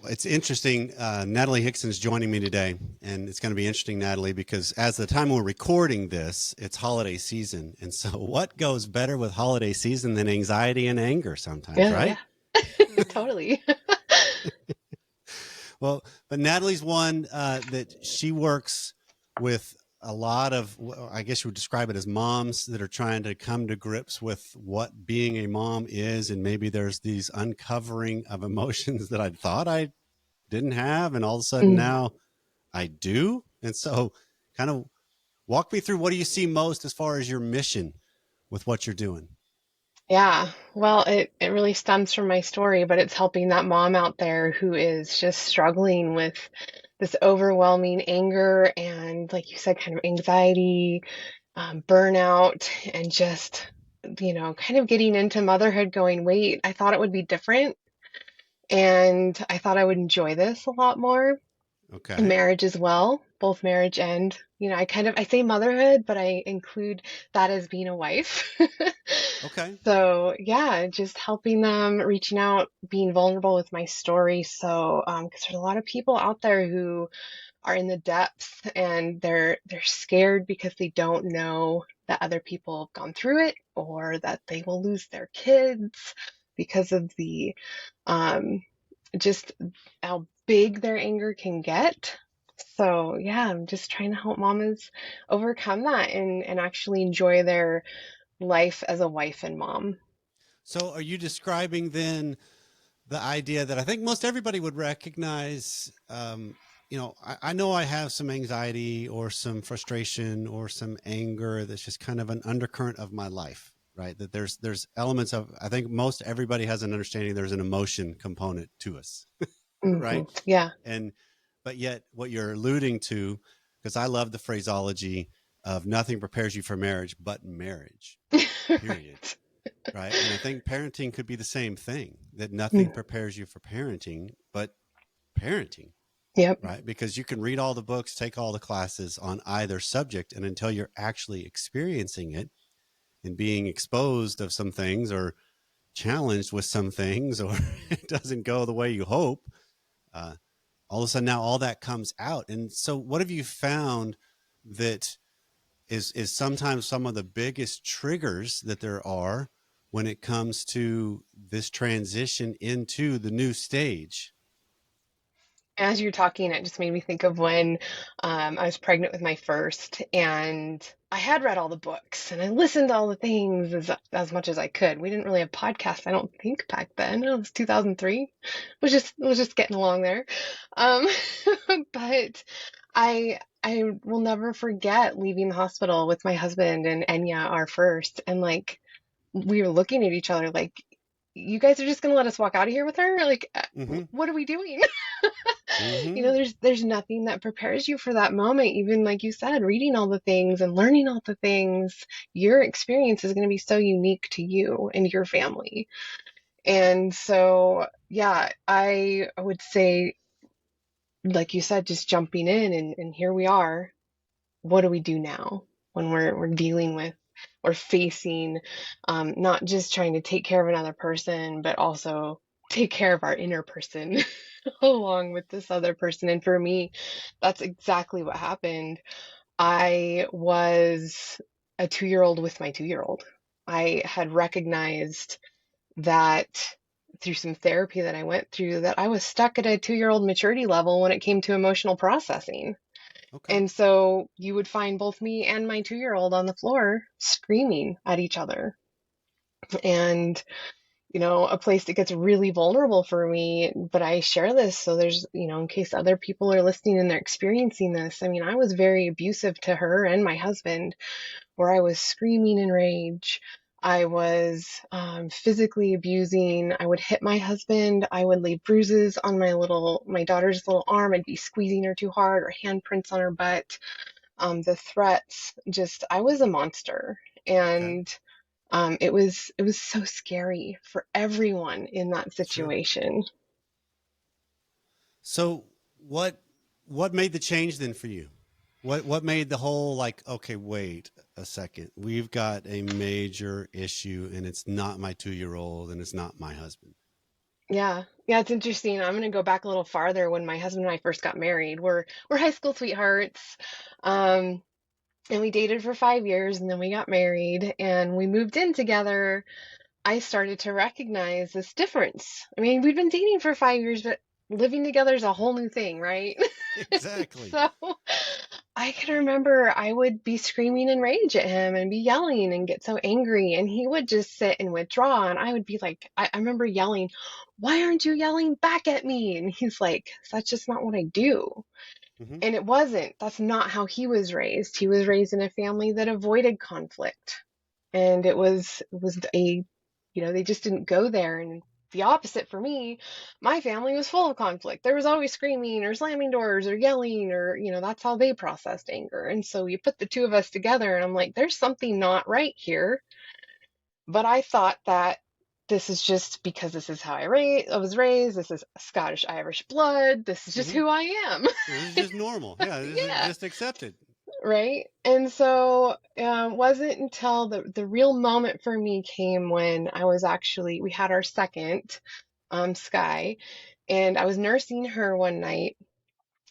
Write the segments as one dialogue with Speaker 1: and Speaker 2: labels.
Speaker 1: It's interesting. Natalie Hixon is joining me today, and it's going to be interesting, Natalie, because as the time we're recording this, it's holiday season. And so what goes better with holiday season than anxiety and anger sometimes,
Speaker 2: Yeah, yeah.
Speaker 1: right?
Speaker 2: Totally.
Speaker 1: Well, but Natalie's one that she works with a lot of, I guess you would describe it as moms that are trying to come to grips with what being a mom is. And maybe there's these uncovering of emotions that I thought I didn't have. And all of a sudden
Speaker 2: Mm.
Speaker 1: now I do. And so kind of walk me through, what do you see most as far as your mission with what you're doing?
Speaker 2: Yeah. Well, it really stems from my story, but it's helping that mom out there who is just struggling with this overwhelming anger and, like you said, kind of anxiety, burnout, and just, kind of getting into motherhood going, wait, I thought it would be different. And I thought I would enjoy this a lot more.
Speaker 1: Okay.
Speaker 2: Marriage as well, both marriage and, I say motherhood, but I include that as being a wife.
Speaker 1: Okay.
Speaker 2: So yeah, just helping them, reaching out, being vulnerable with my story. So, because there's a lot of people out there who are in the depths and they're scared because they don't know that other people have gone through it or that they will lose their kids because of the um just how big their anger can get. So yeah, I'm just trying to help mamas overcome that and actually enjoy their life as a wife and mom.
Speaker 1: So are you describing then the idea that I think most everybody would recognize? I know I have some anxiety or some frustration or some anger that's just kind of an undercurrent of my life, right? That there's elements of, I think most everybody has an understanding there's an emotion component to us, right?
Speaker 2: Yeah.
Speaker 1: And but yet what you're alluding to, because I love the phraseology of nothing prepares you for marriage but marriage, period.
Speaker 2: Right.
Speaker 1: Right. And I think parenting could be the same thing, that nothing
Speaker 2: Mm.
Speaker 1: prepares you for parenting, but parenting,
Speaker 2: Yep.
Speaker 1: right? Because you can read all the books, take all the classes on either subject. And until you're actually experiencing it and being exposed of some things or challenged with some things, or it doesn't go the way you hope, uh, all of a sudden now all that comes out. And so what have you found that is sometimes some of the biggest triggers that there are when it comes to this transition into the new stage?
Speaker 2: As you're talking, it just made me think of when I was pregnant with my first, and I had read all the books and I listened to all the things as much as I could. We didn't really have podcasts, I don't think, back then. It was 2003. It was just getting along there. Um, but I will never forget leaving the hospital with my husband and Enya, our first, and like we were looking at each other like, you guys are just gonna let us walk out of here with her? Like,
Speaker 1: Mm-hmm.
Speaker 2: what are we doing?
Speaker 1: Mm-hmm.
Speaker 2: There's nothing that prepares you for that moment. Even like you said, reading all the things and learning all the things, your experience is going to be so unique to you and your family. And so, yeah, I would say, like you said, just jumping in and here we are. What do we do now when we're dealing with or facing, not just trying to take care of another person, but also take care of our inner person along with this other person. And for me, that's exactly what happened. I was a 2 year old with my 2 year old. I had recognized that through some therapy that I went through that I was stuck at a 2 year old maturity level when it came to emotional processing.
Speaker 1: Okay.
Speaker 2: And so you would find both me and my 2 year old on the floor screaming at each other. And, a place that gets really vulnerable for me, but I share this so there's, in case other people are listening and they're experiencing this. I mean, I was very abusive to her and my husband, where I was screaming in rage. I was physically abusing. I would hit my husband. I would leave bruises on my daughter's little arm. I'd be squeezing her too hard or handprints on her butt. The threats, just, I was a monster.
Speaker 1: Okay.
Speaker 2: And it was so scary for everyone in that
Speaker 1: Sure.
Speaker 2: situation.
Speaker 1: So what made the change then for you? What made the whole, like, okay, wait a second. We've got a major issue and it's not my 2-year-old and it's not my husband.
Speaker 2: Yeah. Yeah, it's interesting. I'm gonna go back a little farther when my husband and I first got married. We're high school sweethearts. Um, and we dated for 5 years and then we got married and we moved in together. I started to recognize this difference. I mean, we'd been dating for 5 years, but living together is a whole new thing, right?
Speaker 1: Exactly.
Speaker 2: So I can remember I would be screaming in rage at him and be yelling and get so angry, and he would just sit and withdraw. And I would be like, I remember yelling, "Why aren't you yelling back at me?" And he's like, "That's just not what I do."
Speaker 1: Hmm.
Speaker 2: And it wasn't. That's not how he was raised. He was raised in a family that avoided conflict. And it was they just didn't go there. And the opposite for me, my family was full of conflict. There was always screaming or slamming doors or yelling or, that's how they processed anger. And so you put the two of us together and I'm like, there's something not right here. But I thought that this is just because this is how I was raised. This is Scottish Irish blood. This is just
Speaker 1: Hmm.
Speaker 2: who I am.
Speaker 1: This is just normal. Yeah, this is
Speaker 2: Yeah.
Speaker 1: just accepted.
Speaker 2: Right. And so wasn't until the real moment for me came when we had our second, Sky, and I was nursing her one night,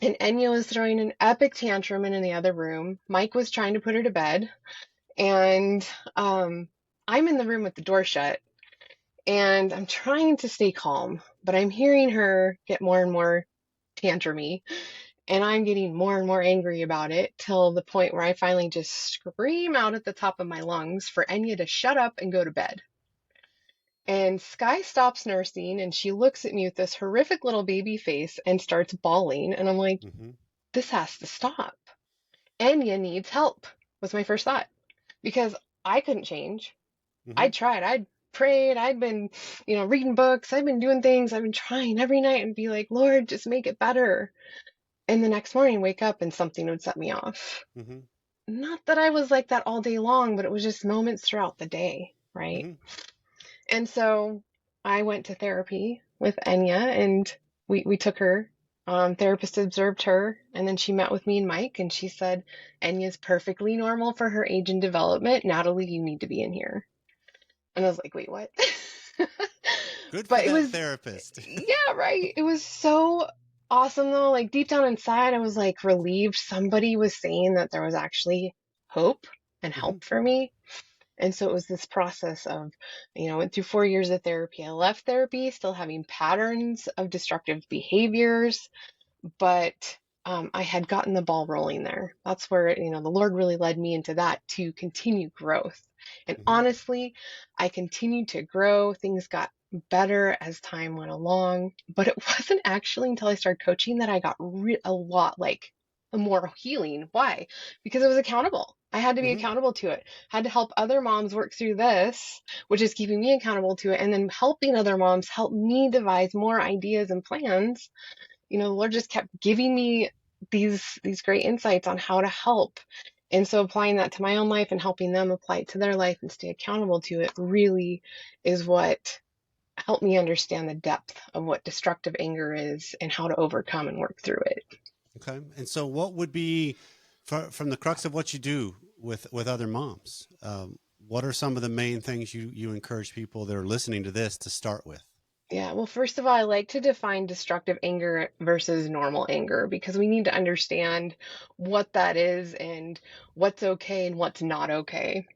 Speaker 2: and Enya was throwing an epic tantrum in the other room. Mike was trying to put her to bed, and I'm in the room with the door shut, and I'm trying to stay calm, but I'm hearing her get more and more tantrumy. And I'm getting more and more angry about it till the point where I finally just scream out at the top of my lungs for Enya to shut up and go to bed. And Sky stops nursing and she looks at me with this horrific little baby face and starts bawling. And I'm like,
Speaker 1: Hmm.
Speaker 2: this has to stop. Enya needs help, was my first thought. Because I couldn't change.
Speaker 1: Hmm.
Speaker 2: I tried. I'd prayed. I'd been, reading books. I've been doing things. I've been trying every night and be like, Lord, just make it better. And the next morning, wake up and something would set me off.
Speaker 1: Hmm.
Speaker 2: Not that I was like that all day long, but it was just moments throughout the day, right?
Speaker 1: Hmm.
Speaker 2: And so I went to therapy with Enya and we took her. Therapist observed her and then she met with me and Mike and she said, Enya's perfectly normal for her age and development. Natalie, you need to be in here. And I was like, wait, what?
Speaker 1: Good for
Speaker 2: But it
Speaker 1: that
Speaker 2: was,
Speaker 1: therapist.
Speaker 2: yeah, right. It was so awesome though. Like deep down inside, I was like relieved somebody was saying that there was actually hope and
Speaker 1: Hmm.
Speaker 2: help for me. And so it was this process of, went through 4 years of therapy. I left therapy still having patterns of destructive behaviors, but I had gotten the ball rolling there. That's where, the Lord really led me into that to continue growth. And
Speaker 1: Hmm.
Speaker 2: honestly, I continued to grow. Things got better as time went along, but it wasn't actually until I started coaching that I got a lot like more healing. Why? Because I was accountable. I had to be
Speaker 1: Hmm.
Speaker 2: accountable to it. Had to help other moms work through this, which is keeping me accountable to it, and then helping other moms help me devise more ideas and plans. The Lord just kept giving me these great insights on how to help. And so applying that to my own life and helping them apply it to their life and stay accountable to it really is what helped me understand the depth of what destructive anger is and how to overcome and work through it.
Speaker 1: Okay. And so, what would be from the crux of what you do with other moms? What are some of the main things you encourage people that are listening to this to start with?
Speaker 2: Yeah, well, first of all, I like to define destructive anger versus normal anger because we need to understand what that is and what's okay and what's not okay.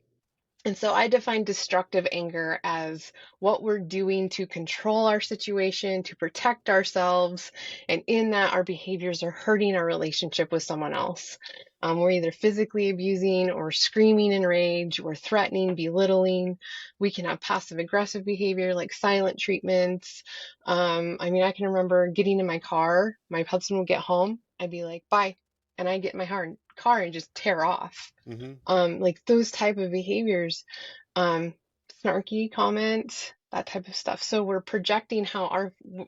Speaker 2: And so I define destructive anger as what we're doing to control our situation, to protect ourselves. And in that, our behaviors are hurting our relationship with someone else. We're either physically abusing or screaming in rage, or threatening, belittling. We can have passive aggressive behavior like silent treatments. I mean, I can remember getting in my car, my husband would get home, I'd be like, bye. And I'd get in my car and just tear off,
Speaker 1: Hmm.
Speaker 2: like those type of behaviors, um, snarky comments, that type of stuff. So we're projecting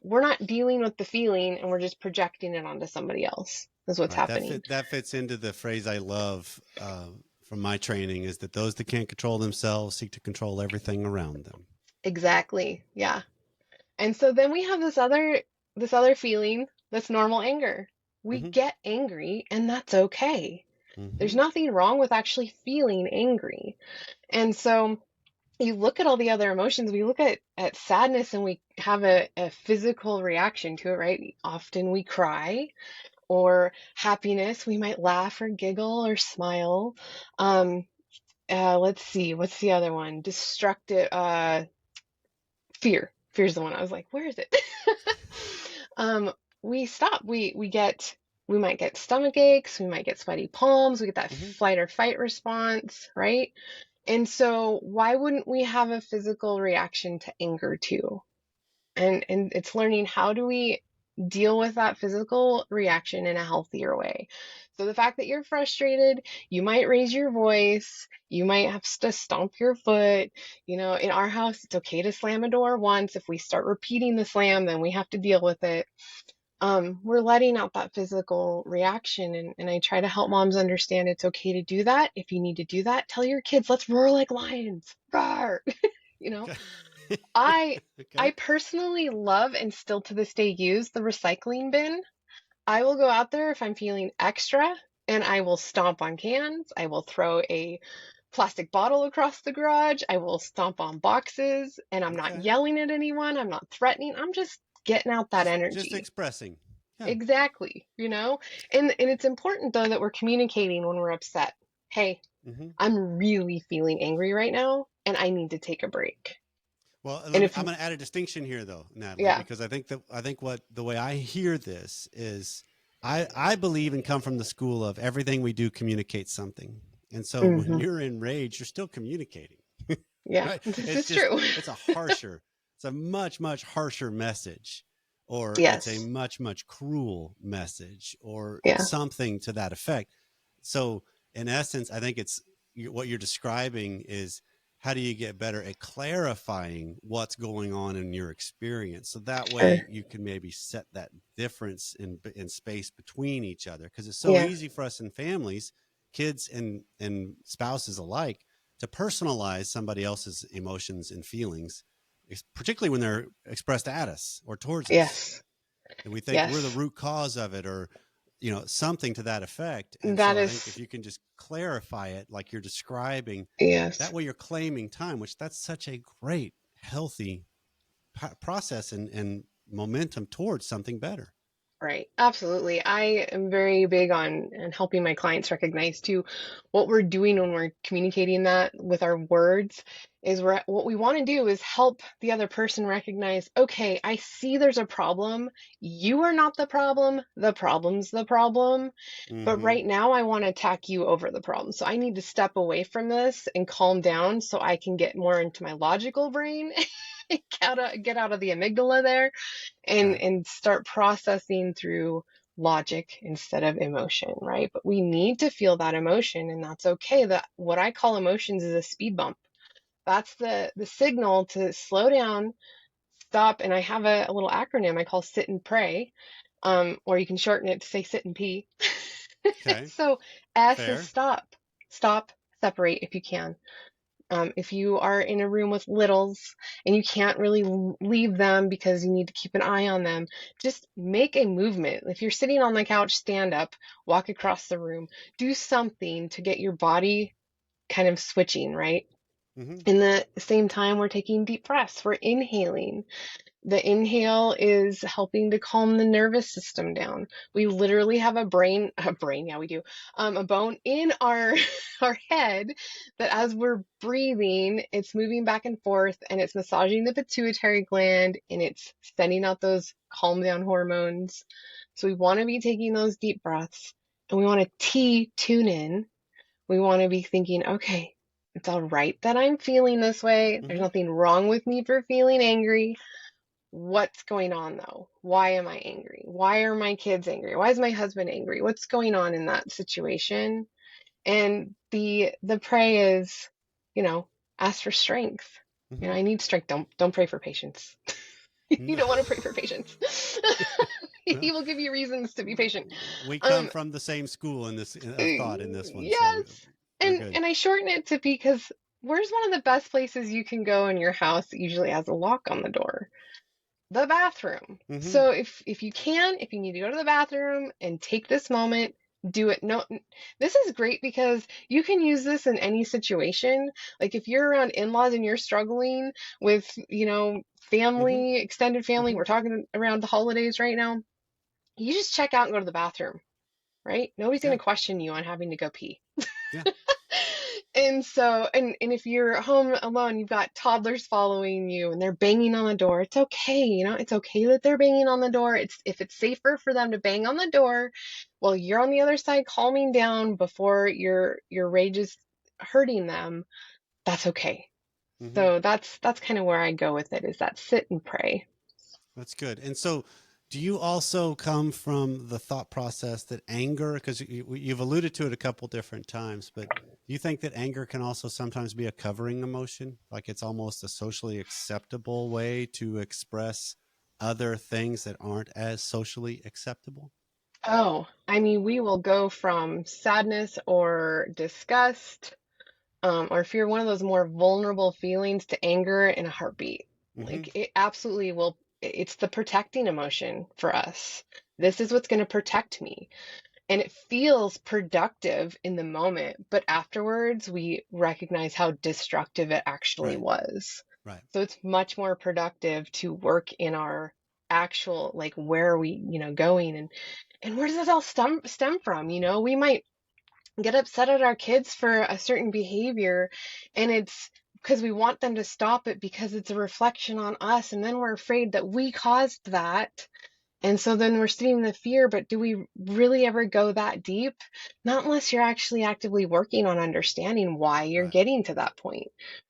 Speaker 2: we're not dealing with the feeling and we're just projecting it onto somebody else is what's
Speaker 1: Right.
Speaker 2: happening.
Speaker 1: That fits into the phrase I love from my training is that those that can't control themselves seek to control everything around them.
Speaker 2: Exactly. Yeah. And so then we have this other feeling that's normal anger. We
Speaker 1: Hmm.
Speaker 2: get angry and that's okay. There's
Speaker 1: Hmm.
Speaker 2: nothing wrong with actually feeling angry. And so you look at all the other emotions, we look at sadness and we have a physical reaction to it, right? Often we cry, or happiness, we might laugh or giggle or smile. Um, let's see, what's the other one? Destructive, fear. Fear's the one I was like, where is it? um, we stop. We might get stomach aches, we might get sweaty palms, we get that
Speaker 1: Hmm.
Speaker 2: flight or fight response, right? And so why wouldn't we have a physical reaction to anger too? And it's learning, how do we deal with that physical reaction in a healthier way. So the fact that you're frustrated, you might raise your voice, you might have to stomp your foot. In our house, it's okay to slam a door once. If we start repeating the slam, then we have to deal with it. We're letting out that physical reaction, and I try to help moms understand it's okay to do that. If you need to do that, tell your kids, let's roar like lions, roar. you know
Speaker 1: Okay.
Speaker 2: I I
Speaker 1: Okay.
Speaker 2: personally love, and still to this day use, the recycling bin. I will go out there if I'm feeling extra, and I will stomp on cans. I will throw a plastic bottle across the garage. I will stomp on boxes, and I'm not
Speaker 1: Okay.
Speaker 2: yelling at anyone. I'm not threatening. I'm just getting out that
Speaker 1: Just
Speaker 2: energy.
Speaker 1: expressing. Yeah.
Speaker 2: Exactly. And it's important though that we're communicating when we're upset. Hey,
Speaker 1: Hmm.
Speaker 2: I'm really feeling angry right now, and I need to take a break.
Speaker 1: Well,
Speaker 2: And if
Speaker 1: I'm going to add a distinction here, though, Natalie,
Speaker 2: Yeah.
Speaker 1: because I think what the way I hear this is, I believe and come from the school of everything we do communicates something, and so when
Speaker 2: Hmm.
Speaker 1: you're enraged, you're still communicating,
Speaker 2: Yeah,
Speaker 1: right?
Speaker 2: this
Speaker 1: It's
Speaker 2: is
Speaker 1: just
Speaker 2: true.
Speaker 1: it's a harsher, it's a much harsher message, or it's a
Speaker 2: Yes.
Speaker 1: much cruel message, or
Speaker 2: Yeah.
Speaker 1: something to that effect. So, in essence, I think it's what you're describing is, how do you get better at clarifying what's going on in your experience, so that
Speaker 2: Sure.
Speaker 1: way you can maybe set that difference in space between each other, because it's so
Speaker 2: Yeah.
Speaker 1: easy for us in families, kids and spouses alike, to personalize somebody else's emotions and feelings, particularly when they're expressed at us or towards us,
Speaker 2: Yes.
Speaker 1: and we think we're the
Speaker 2: Yes.
Speaker 1: root cause of it, or something to that effect. And
Speaker 2: That
Speaker 1: so I think if
Speaker 2: is,
Speaker 1: you can just clarify it like you're describing,
Speaker 2: yes.
Speaker 1: that way you're claiming time, which that's such a great, healthy process and momentum towards something better.
Speaker 2: Right. Absolutely. I am very big on helping my clients recognize too, what we're doing when we're communicating that with our words is, what we want to do is help the other person recognize, okay, I see there's a problem. You are not the problem. The problem's the problem. But
Speaker 1: Mm-hmm.
Speaker 2: right now I want to attack you over the problem. So I need to step away from this and calm down so I can get more into my logical brain, get out of the amygdala there, and
Speaker 1: Okay.
Speaker 2: and start processing through logic instead of emotion, right? But we need to feel that emotion, and that's okay. That, what I call emotions, is a speed bump. That's the signal to slow down, stop. And I have a little acronym I call sit and pray, or you can shorten it to say sit and pee.
Speaker 1: Okay.
Speaker 2: So S is
Speaker 1: Fair.
Speaker 2: stop. Stop, separate if you can. If you are in a room with littles and you can't really leave them because you need to keep an eye on them, just make a movement. If you're sitting on the couch, stand up, walk across the room, do something to get your body kind of switching, right?
Speaker 1: Mm-hmm.
Speaker 2: In the same time, we're taking deep breaths, we're inhaling. The inhale is helping to calm the nervous system down. We literally have yeah, we do, a bone in our our head, that as we're breathing, it's moving back and forth, and it's massaging the pituitary gland, and it's sending out those calm down hormones. So we want to be taking those deep breaths, and we want to tune in. We want to be thinking, okay, it's all right that I'm feeling this way. There's
Speaker 1: Mm-hmm.
Speaker 2: nothing wrong with me for feeling angry. What's going on though? Why am I angry? Why are my kids angry? Why is my husband angry? What's going on in that situation? And the pray is, you know, ask for strength.
Speaker 1: Mm-hmm.
Speaker 2: I need strength. Don't pray for patience. You
Speaker 1: No.
Speaker 2: don't want to pray for patience.
Speaker 1: Well,
Speaker 2: He will give you reasons to be patient.
Speaker 1: we come
Speaker 2: Um,
Speaker 1: from the same school in this of thought in this one, so
Speaker 2: yes.
Speaker 1: we're
Speaker 2: And
Speaker 1: good.
Speaker 2: and I shorten it to, because where's one of the best places you can go in your house that usually has a lock on the door? The bathroom.
Speaker 1: Mm-hmm.
Speaker 2: So if you need to go to the bathroom and take this moment, do it. No, this is great because you can use this in any situation. Like if you're around in-laws and you're struggling with,
Speaker 1: Mm-hmm.
Speaker 2: family, extended family,
Speaker 1: Mm-hmm.
Speaker 2: we're talking around the holidays right now, you just check out and go to the bathroom, right? Nobody's going
Speaker 1: Yeah.
Speaker 2: to question you on having to go pee.
Speaker 1: Yeah.
Speaker 2: And so, and if you're home alone, you've got toddlers following you and they're banging on the door. It's okay, it's okay that they're banging on the door. It's if it's safer for them to bang on the door while you're on the other side calming down before your rage is hurting them, that's okay.
Speaker 1: Mm-hmm.
Speaker 2: So that's kind of where I go with it is that sit and pray.
Speaker 1: That's good. And so, do you also come from the thought process that anger, because you've alluded to it a couple different times, but do you think that anger can also sometimes be a covering emotion? Like it's almost a socially acceptable way to express other things that aren't as socially acceptable?
Speaker 2: Oh, I mean, we will go from sadness or disgust, or if you're one of those more vulnerable feelings to anger in a heartbeat.
Speaker 1: Mm-hmm.
Speaker 2: Like it absolutely will. It's the protecting emotion for us. This is what's going to protect me. And it feels productive in the moment, but afterwards we recognize how destructive it actually
Speaker 1: Right.
Speaker 2: was.
Speaker 1: Right.
Speaker 2: So it's much more productive to work in our actual, like, where are we, going, and where does this all stem from? We might get upset at our kids for a certain behavior, and it's because we want them to stop it because it's a reflection on us, and then we're afraid that we caused that. And so then we're sitting in the fear, but do we really ever go that deep? Not unless you're actually actively working on understanding why you're
Speaker 1: Right.
Speaker 2: getting to that point,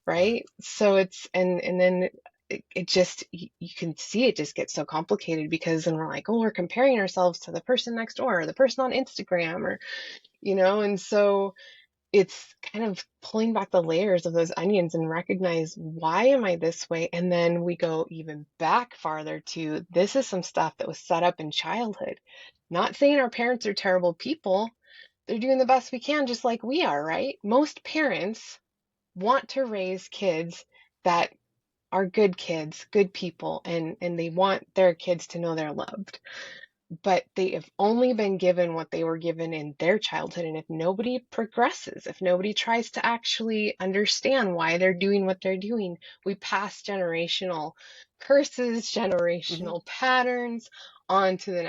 Speaker 1: Right.
Speaker 2: right? So it's, and then it just, you can see it just gets so complicated because then we're like, oh, we're comparing ourselves to the person next door or the person on Instagram or, and so it's kind of pulling back the layers of those onions and recognize why am I this way? And then we go even back farther to this is some stuff that was set up in childhood. Not saying our parents are terrible people. They're doing the best we can, just like we are, right? Most parents want to raise kids that are good kids, good people, and they want their kids to know they're loved, but they have only been given what they were given in their childhood. And if nobody progresses, if nobody tries to actually understand why they're doing what they're doing, we pass generational curses,
Speaker 1: Mm-hmm.
Speaker 2: generational patterns on to the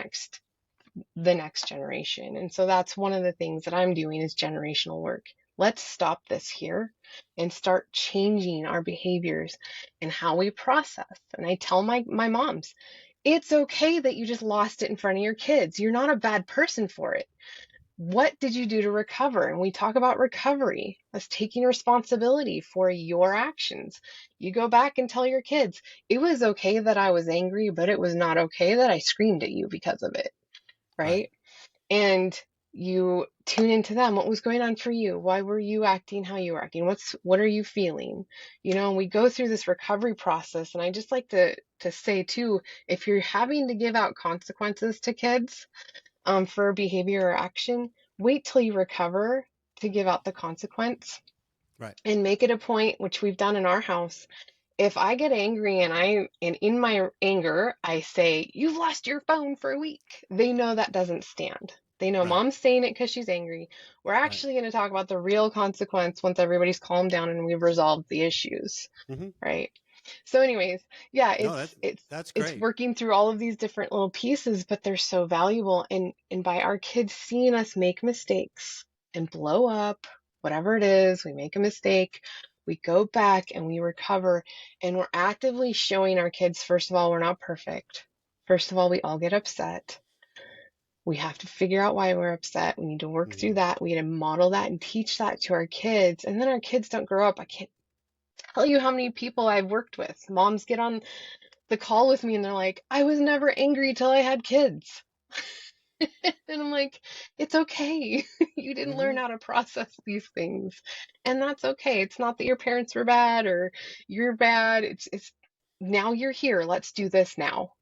Speaker 2: next generation. And so that's one of the things that I'm doing is generational work. Let's stop this here and start changing our behaviors and how we process. And I tell my moms, it's okay that you just lost it in front of your kids. You're not a bad person for it. What did you do to recover? And we talk about recovery as taking responsibility for your actions. You go back and tell your kids, it was okay that I was angry, but it was not okay that I screamed at you because of it,
Speaker 1: Right.
Speaker 2: right? And you tune into them. What was going on for you? Why were you acting how you were acting? What are you feeling? And we go through this recovery process. And I just like to say too, if you're having to give out consequences to kids for behavior or action, wait till you recover to give out the consequence
Speaker 1: Right.
Speaker 2: and make it a point, which we've done in our house. If I get angry and in my anger I say, "You've lost your phone for a week," they know that doesn't stand. They know
Speaker 1: Right.
Speaker 2: mom's saying it because she's angry. We're
Speaker 1: Right.
Speaker 2: actually going to talk about the real consequence once everybody's calmed down and we've resolved the issues,
Speaker 1: Mm-hmm.
Speaker 2: right? So anyways, yeah,
Speaker 1: No,
Speaker 2: it's it's
Speaker 1: that's
Speaker 2: it's
Speaker 1: great.
Speaker 2: working through all of these different little pieces, but they're so valuable, and by our kids seeing us make mistakes and blow up, whatever it is, we make a mistake, we go back and we recover, and we're actively showing our kids, first of all, we're not perfect. First of all, we all get upset. We have to figure out why we're upset. We need to work
Speaker 1: Mm-hmm.
Speaker 2: through that. We need to model that and teach that to our kids. And then our kids don't grow up. I can't tell you how many people I've worked with. Moms get on the call with me and they're like, I was never angry till I had kids. And I'm like, it's okay. You didn't
Speaker 1: Mm-hmm.
Speaker 2: learn how to process these things. And that's okay. It's not that your parents were bad or you're bad. It's now you're here. Let's do this now.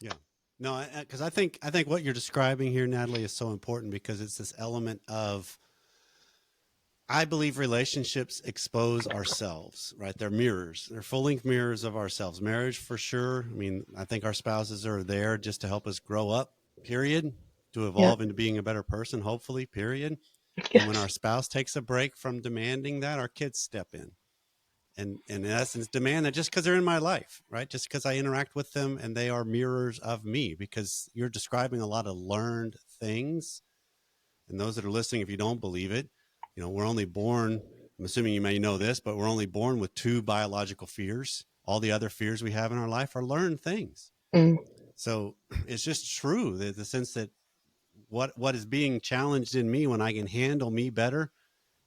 Speaker 1: Yeah. No, because I think what you're describing here, Natalie, is so important because it's this element of I believe relationships expose ourselves, right? They're mirrors. They're full length mirrors of ourselves. Marriage, for sure. I mean, I think our spouses are there just to help us grow up, period. to
Speaker 2: Yeah.
Speaker 1: evolve into being a better person, hopefully, period. And when
Speaker 2: Yes.
Speaker 1: our spouse takes a break from demanding that, our kids step and in essence demand that just because they're in my life, right? Just because I interact with them and they are mirrors of me, because you're describing a lot of learned things. And those that are listening, if you don't believe it, we're only born, I'm assuming you may know this, but we're only born with two biological fears. All the other fears we have in our life are learned things.
Speaker 2: Mm,
Speaker 1: So it's just true that the sense that what is being challenged in me, when I can handle me better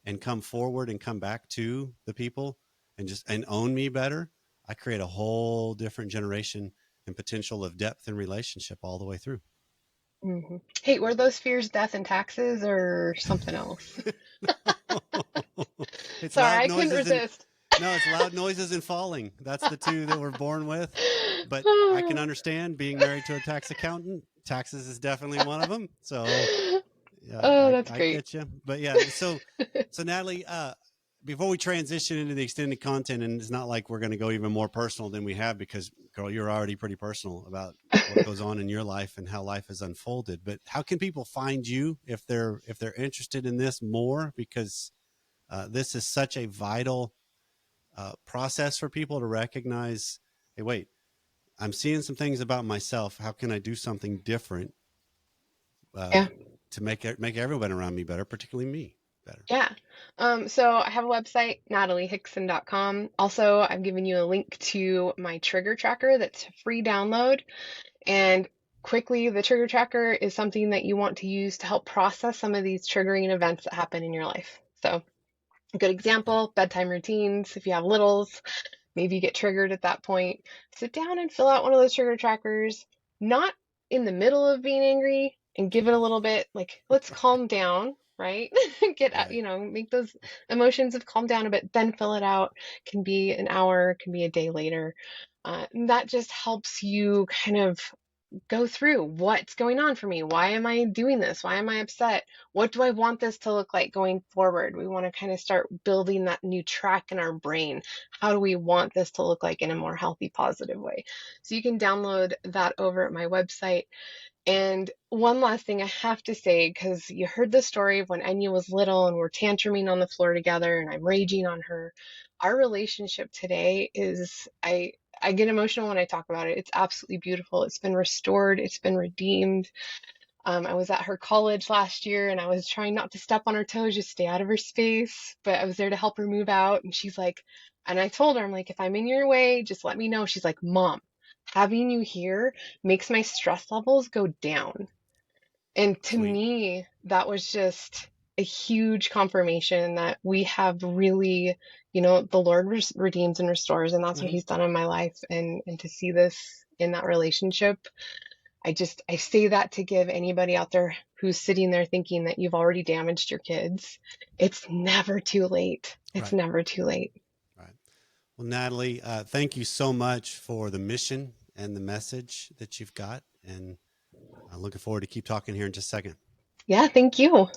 Speaker 1: and come forward and come back to the people and own me better, I create a whole different generation and potential of depth and relationship all the way through.
Speaker 2: hmm Hey, were those fears death and taxes or something else?
Speaker 1: It's
Speaker 2: Sorry,
Speaker 1: loud
Speaker 2: I couldn't
Speaker 1: noises and
Speaker 2: resist.
Speaker 1: no, it's loud noises and falling. That's the two that we're born with. But I can understand being married to a tax accountant. Taxes is definitely one of them. So yeah,
Speaker 2: Oh,
Speaker 1: I,
Speaker 2: that's
Speaker 1: I
Speaker 2: great.
Speaker 1: get you. But yeah, so Natalie, before we transition into the extended content, and it's not like we're going to go even more personal than we have, because girl, you're already pretty personal about what goes on in your life and how life has unfolded. But how can people find you if they're interested in this more? Because this is such a vital process for people to recognize. Hey, wait, I'm seeing some things about myself. How can I do something different uh,
Speaker 2: Yeah.
Speaker 1: to make everyone around me better, particularly me better?
Speaker 2: Yeah. So I have a website, nataliehixon.com. Also, I've given you a link to my trigger tracker that's a free download. And quickly, the trigger tracker is something that you want to use to help process some of these triggering events that happen in your life. So, a good
Speaker 1: Yeah.
Speaker 2: example, bedtime routines. If you have littles, maybe you get triggered at that point. Sit down and fill out one of those trigger trackers, not in the middle of being angry, and give it a little bit like, let's calm down, right? Get out,
Speaker 1: Right.
Speaker 2: make those emotions of calm down a bit, then fill it out. Can be an hour, can be a day later. That just helps you kind of go through what's going on for me. Why am I doing this? Why am I upset? What do I want this to look like going forward? We want to kind of start building that new track in our brain. How do we want this to look like in a more healthy, positive way? So you can download that over at my website. And one last thing I have to say, because you heard the story of when Enya was little and we're tantruming on the floor together and I'm raging on her. Our relationship today is, I get emotional when I talk about it. It's absolutely beautiful. It's been restored. It's been redeemed. I was at her college last year and I was trying not to step on her toes, just stay out of her space. But I was there to help her move out. And she's like, and I told her, I'm like, if I'm in your way, just let me know. She's like, Mom, having you here makes my stress levels go down. And to
Speaker 1: Sweet.
Speaker 2: me, that was just a huge confirmation that we have really, the Lord redeems and restores, and that's what
Speaker 1: Hmm.
Speaker 2: He's done in my life. And to see this in that relationship, I say that to give anybody out there who's sitting there thinking that you've already damaged your kids. It's never too late. It's
Speaker 1: Right.
Speaker 2: never too late.
Speaker 1: Right. Well, Natalie, thank you so much for the mission and the message that you've got, and I'm looking forward to keep talking here in just a second.
Speaker 2: Yeah, thank you.